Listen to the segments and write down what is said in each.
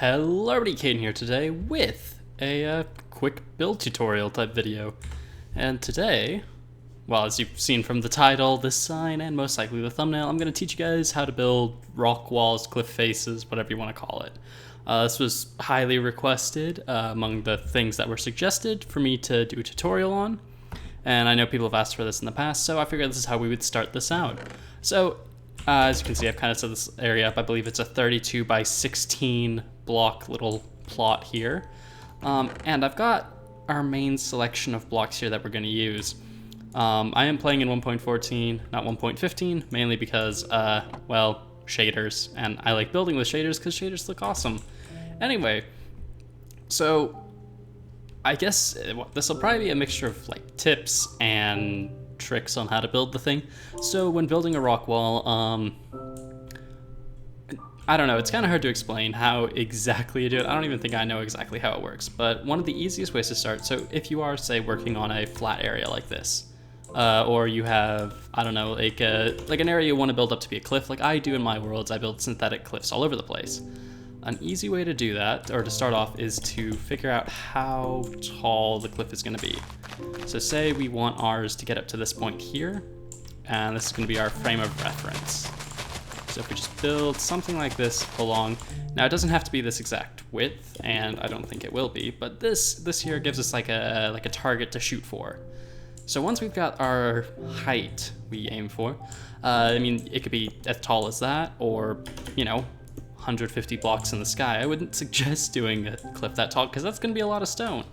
Hello everybody, Caden here today with a quick build tutorial type video. And today, well, as you've seen from the title, the sign, and most likely the thumbnail, I'm going to teach you guys how to build rock walls, cliff faces, whatever you want to call it. This was highly requested among the things that were suggested for me to do a tutorial on. And I know people have asked for this in the past, so I figured this is how we would start this out. So, as you can see, I've kind of set this area up. I believe it's a 32 by 16 block little plot here. And I've got our main selection of blocks here that we're going to use. I am playing in 1.14, not 1.15, mainly because, well, shaders. And I like building with shaders because shaders look awesome. Anyway, so I guess this will probably be a mixture of like tips and tricks on how to build the thing. So when building a rock wall, I don't know, it's kind of hard to explain how exactly you do it. I don't even think I know exactly how it works, but one of the easiest ways to start, so if you are, say, working on a flat area like this, or you have, I don't know, like an area you want to build up to be a cliff, like I do in my worlds, I build synthetic cliffs all over the place. An easy way to do that, or to start off, is to figure out how tall the cliff is going to be. So say we want ours to get up to this point here, and this is going to be our frame of reference. So if we just build something like this along, now it doesn't have to be this exact width, and I don't think it will be, but this here gives us like a target to shoot for. So once we've got our height we aim for, I mean, it could be as tall as that, or, you know, 150 blocks in the sky. I wouldn't suggest doing a cliff that tall because that's going to be a lot of stone.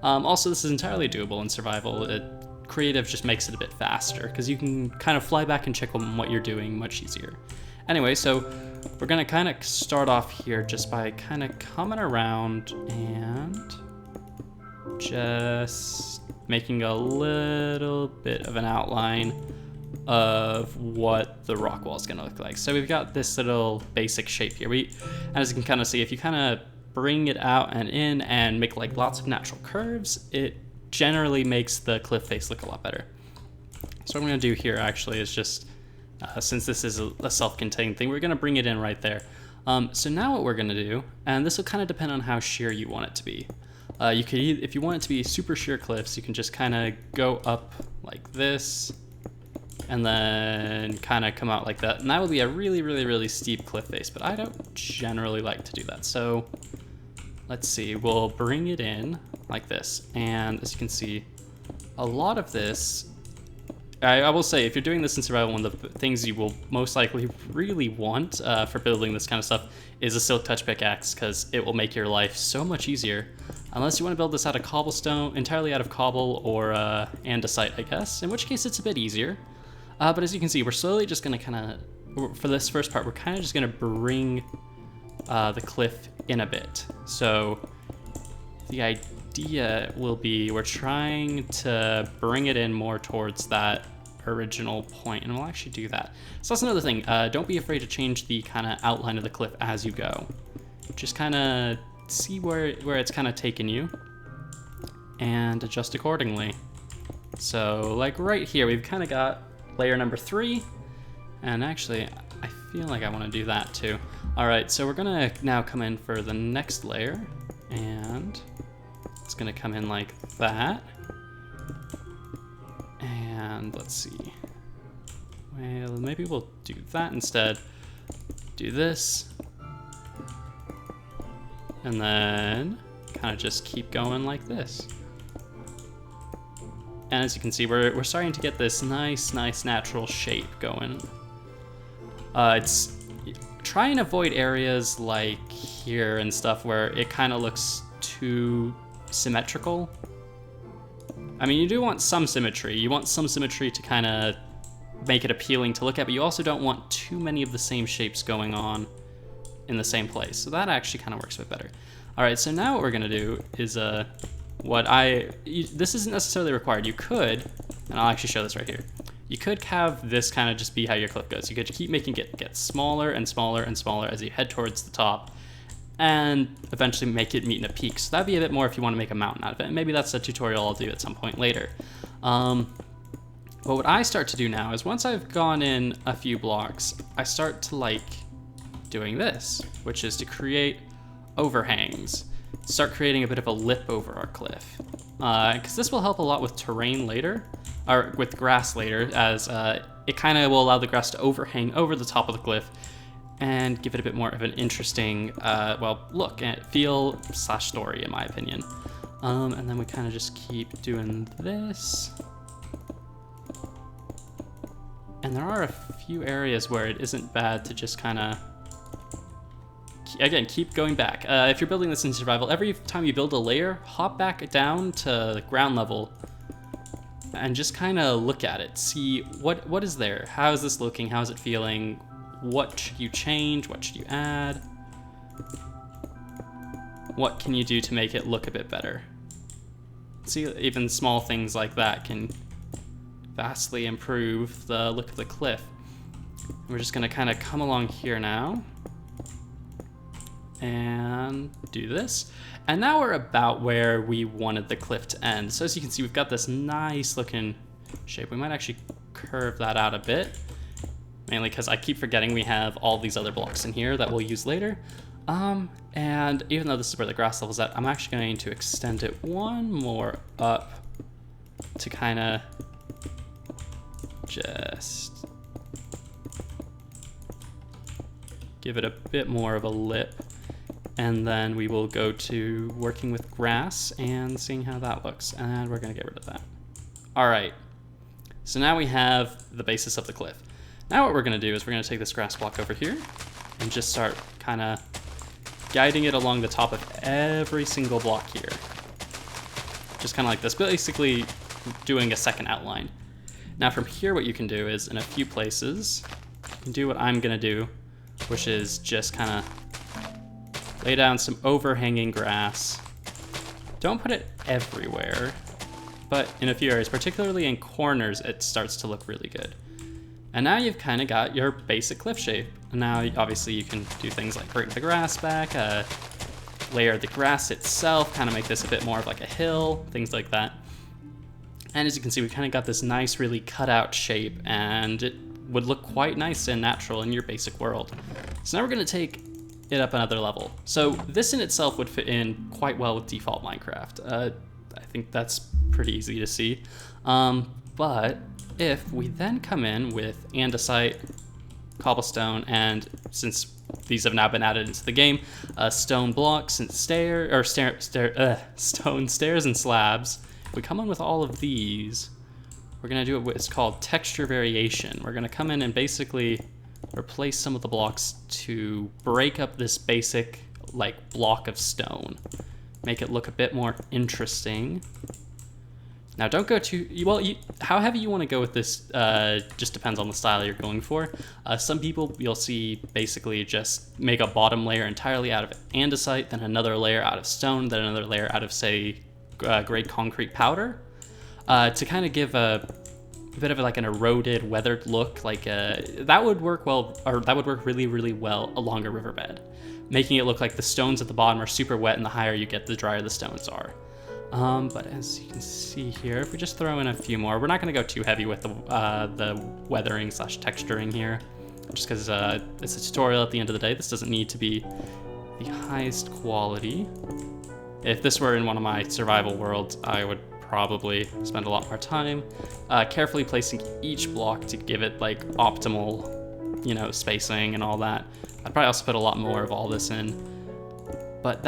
Also, this is entirely doable in survival. Creative just makes it a bit faster because you can kind of fly back and check on what you're doing much easier. Anyway, so we're going to kind of start off here just by kind of coming around and just making a little bit of an outline of what the rock wall is going to look like. So we've got this little basic shape here. And as you can kind of see, if you kind of bring it out and in and make like lots of natural curves, it generally makes the cliff face look a lot better. So what I'm going to do here actually is just, since this is a self-contained thing, we're going to bring it in right there. So now what we're going to do, and this will kind of depend on how sheer you want it to be. You could, if you want it to be super sheer cliffs, you can just kind of go up like this, and then kind of come out like that. And that would be a really, really, really steep cliff face, but I don't generally like to do that. So let's see, we'll bring it in like this. And as you can see, a lot of this, I will say, if you're doing this in survival, one of the things you will most likely really want for building this kind of stuff is a silk touch pickaxe, because it will make your life so much easier. Unless you want to build this out of cobblestone, entirely out of cobble, or andesite, I guess, in which case it's a bit easier. But as you can see, we're slowly just going to kind of, for this first part, we're kind of just going to bring the cliff in a bit. So the idea will be we're trying to bring it in more towards that original point, and we'll actually do that. So that's another thing. Don't be afraid to change the kind of outline of the cliff as you go. Just kind of see where it's kind of taken you and adjust accordingly. So like right here, we've kind of got layer number 3, and actually I feel like I want to do that too. Alright, so we're gonna now come in for the next layer, and it's gonna come in like that. And let's see, well, maybe we'll do that instead. Do this, and then kind of just keep going like this. And as you can see, we're starting to get this nice natural shape going. It's try and avoid areas like here and stuff where it kind of looks too symmetrical. I mean, you do want some symmetry. You want some symmetry to kind of make it appealing to look at, but you also don't want too many of the same shapes going on in the same place. So that actually kind of works a bit better. All right, so now what we're gonna do is this isn't necessarily required. You could, and I'll actually show this right here. You could have this kind of just be how your cliff goes. You could keep making it get smaller and smaller and smaller as you head towards the top, and eventually make it meet in a peak. So that'd be a bit more if you want to make a mountain out of it. And maybe that's a tutorial I'll do at some point later. But what I start to do now is once I've gone in a few blocks, I start to like doing this, which is to create overhangs. Start creating a bit of a lip over our cliff. Because this will help a lot with terrain later, or with grass later, as it kind of will allow the grass to overhang over the top of the cliff and give it a bit more of an interesting, well, look and feel / story, in my opinion. And then we kind of just keep doing this. And there are a few areas where it isn't bad to just kind of, again, keep going back. If you're building this in survival, every time you build a layer, hop back down to ground level and just kind of look at it. See what is there? How is this looking? How is it feeling? What should you change? What should you add? What can you do to make it look a bit better? See, even small things like that can vastly improve the look of the cliff. We're just gonna kind of come along here now and do this. And now we're about where we wanted the cliff to end. So as you can see, we've got this nice looking shape. We might actually curve that out a bit, mainly because I keep forgetting we have all these other blocks in here that we'll use later. And even though this is where the grass level's at, I'm actually going to extend it one more up to kind of just give it a bit more of a lip. And then we will go to working with grass and seeing how that looks. And we're gonna get rid of that. All right, so now we have the basis of the cliff. Now what we're gonna do is we're gonna take this grass block over here and just start kind of guiding it along the top of every single block here. Just kind of like this, basically doing a second outline. Now from here, what you can do is in a few places, you can do what I'm gonna do, which is just kind of lay down some overhanging grass. Don't put it everywhere, but in a few areas, particularly in corners, it starts to look really good. And now you've kind of got your basic cliff shape. And now obviously you can do things like bring the grass back, layer the grass itself, kind of make this a bit more of like a hill, things like that. And as you can see, we kind of got this nice, really cut out shape, and it would look quite nice and natural in your basic world. So now we're gonna take it up another level. So this in itself would fit in quite well with default Minecraft. I think that's pretty easy to see. But if we then come in with andesite, cobblestone, and since these have now been added into the game, stone blocks and stone stairs and slabs. If we come in with all of these, we're gonna do what's called texture variation. We're gonna come in and basically replace some of the blocks to break up this basic like block of stone, make it look a bit more interesting. Now don't go too, well, how heavy you want to go with this just depends on the style you're going for. Some people you'll see basically just make a bottom layer entirely out of andesite, then another layer out of stone, then another layer out of, say, gray concrete powder, to kind of give a bit of like an eroded, weathered look. Like that would work well, or that would work really, really well along a riverbed, making it look like the stones at the bottom are super wet, and the higher you get, the drier the stones are. But as you can see here, if we just throw in a few more, we're not going to go too heavy with the weathering / texturing here, just because it's a tutorial at the end of the day. This doesn't need to be the highest quality. If this were in one of my survival worlds, I would probably spend a lot more time carefully placing each block to give it like optimal, you know, spacing and all that. I'd probably also put a lot more of all this in, but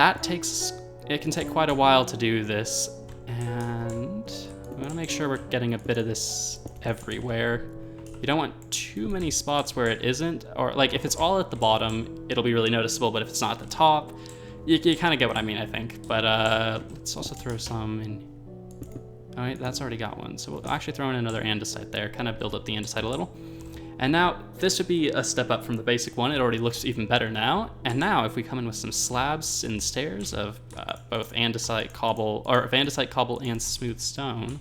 it can take quite a while to do this, and we want to make sure we're getting a bit of this everywhere. You don't want too many spots where it isn't, or like if it's all at the bottom, it'll be really noticeable, but if it's not at the top, you kind of get what I mean, I think. But let's also throw some in. All right, that's already got one. So we'll actually throw in another andesite there, kind of build up the andesite a little. And now this would be a step up from the basic one. It already looks even better now. And now if we come in with some slabs and stairs of both andesite, cobble, or of andesite, cobble, and smooth stone,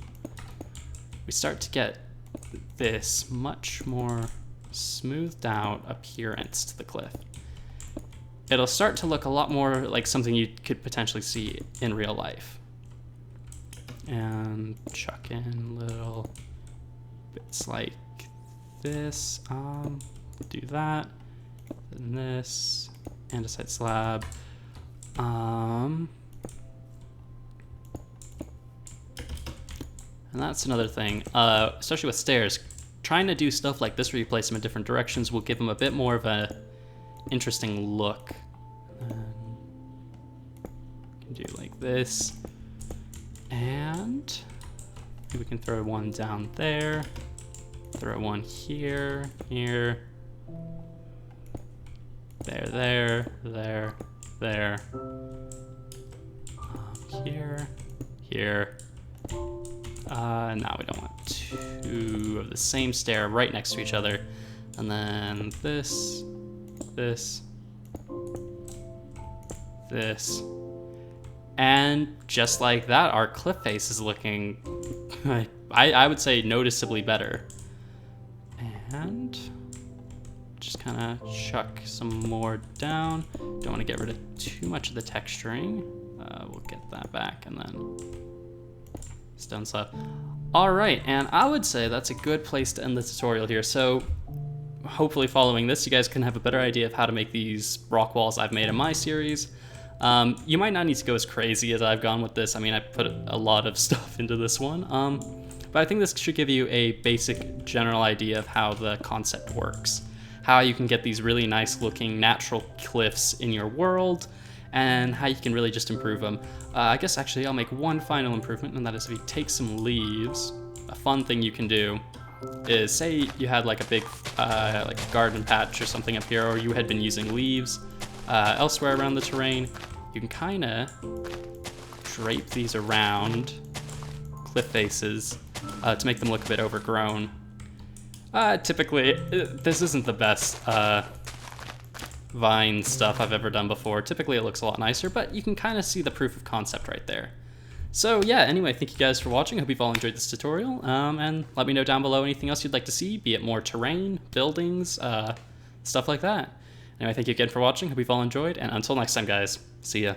we start to get this much more smoothed out appearance to the cliff. It'll start to look a lot more like something you could potentially see in real life. And chuck in little bits like this, do that, and this, andesite slab. And that's another thing, especially with stairs. Trying to do stuff like this where you place them in different directions will give them a bit more of a interesting look. You can do like this. And we can throw one down there. Throw one here, here. There. Here. Now we don't want two of the same stair right next to each other. And then this. And just like that, our cliff face is looking, I would say, noticeably better. And just kind of chuck some more down. Don't want to get rid of too much of the texturing. We'll get that back and then stone slab. All right, and I would say that's a good place to end the tutorial here. So hopefully following this, you guys can have a better idea of how to make these rock walls I've made in my series. You might not need to go as crazy as I've gone with this. I mean, I put a lot of stuff into this one. But I think this should give you a basic general idea of how the concept works. How you can get these really nice looking natural cliffs in your world, and how you can really just improve them. I guess actually I'll make one final improvement, and that is if you take some leaves, a fun thing you can do is, say you had like a big like a garden patch or something up here, or you had been using leaves elsewhere around the terrain, you can kind of drape these around cliff faces to make them look a bit overgrown. Typically, this isn't the best vine stuff I've ever done before. Typically it looks a lot nicer, but you can kind of see the proof of concept right there. So yeah, anyway, thank you guys for watching. I hope you've all enjoyed this tutorial, and let me know down below anything else you'd like to see, be it more terrain, buildings, stuff like that. Anyway, thank you again for watching. Hope you've all enjoyed, and until next time, guys, see ya.